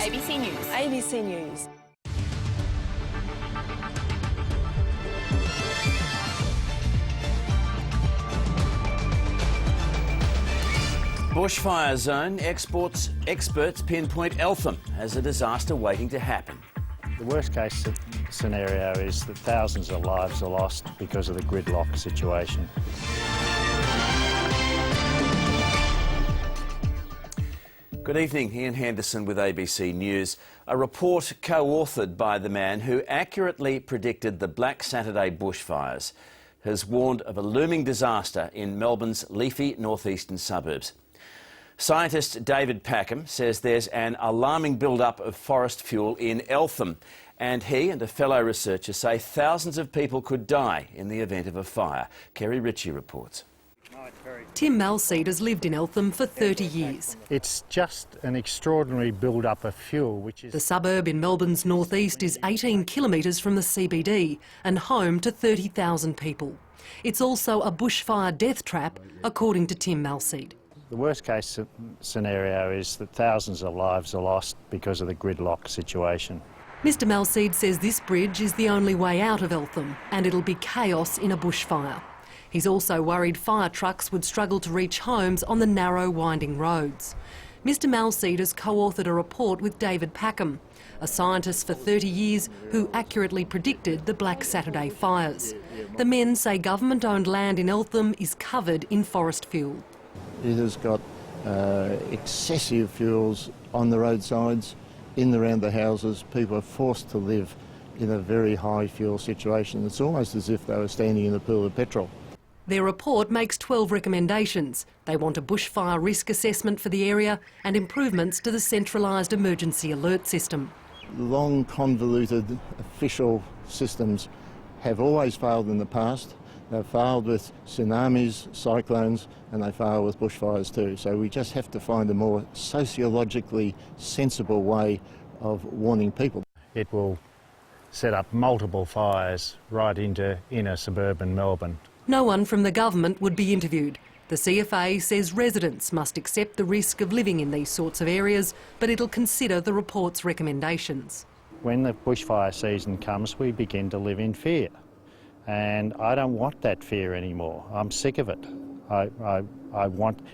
ABC News. ABC News. Bushfire zone experts pinpoint Eltham as a disaster waiting to happen. The worst case scenario is that thousands of lives are lost because of the gridlock situation. Good evening, Ian Henderson with ABC News. A report co-authored by the man who accurately predicted the Black Saturday bushfires has warned of a looming disaster in Melbourne's leafy northeastern suburbs. Scientist David Packham says there's an alarming build-up of forest fuel in Eltham, and he and a fellow researcher say thousands of people could die in the event of a fire. Kerry Ritchie reports. Tim Malseed has lived in Eltham for 30 years. It's just an extraordinary build-up of fuel, which is... The suburb in Melbourne's northeast is 18 kilometres from the CBD and home to 30,000 people. It's also a bushfire death trap, according to Tim Malseed. The worst case scenario is that thousands of lives are lost because of the gridlock situation. Mr Malseed says this bridge is the only way out of Eltham and it'll be chaos in a bushfire. He's also worried fire trucks would struggle to reach homes on the narrow, winding roads. Mr Malseed has co-authored a report with David Packham, a scientist for 30 years who accurately predicted the Black Saturday fires. The men say government-owned land in Eltham is covered in forest fuel. It has got excessive fuels on the roadsides, in and around the houses. People are forced to live in a very high fuel situation. It's almost as if they were standing in a pool of petrol. Their report makes 12 recommendations. They want a bushfire risk assessment for the area and improvements to the centralised emergency alert system. Long, convoluted official systems have always failed in the past. They've failed with tsunamis, cyclones, and they fail with bushfires too. So we just have to find a more sociologically sensible way of warning people. It will set up multiple fires right into inner suburban Melbourne. No one from the government would be interviewed. The CFA says residents must accept the risk of living in these sorts of areas, but it'll consider the report's recommendations. When the bushfire season comes, we begin to live in fear. And I don't want that fear anymore. I'm sick of it.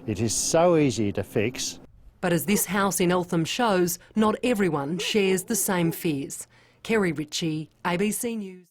It is so easy to fix. But as this house in Eltham shows, not everyone shares the same fears. Kerry Ritchie, ABC News.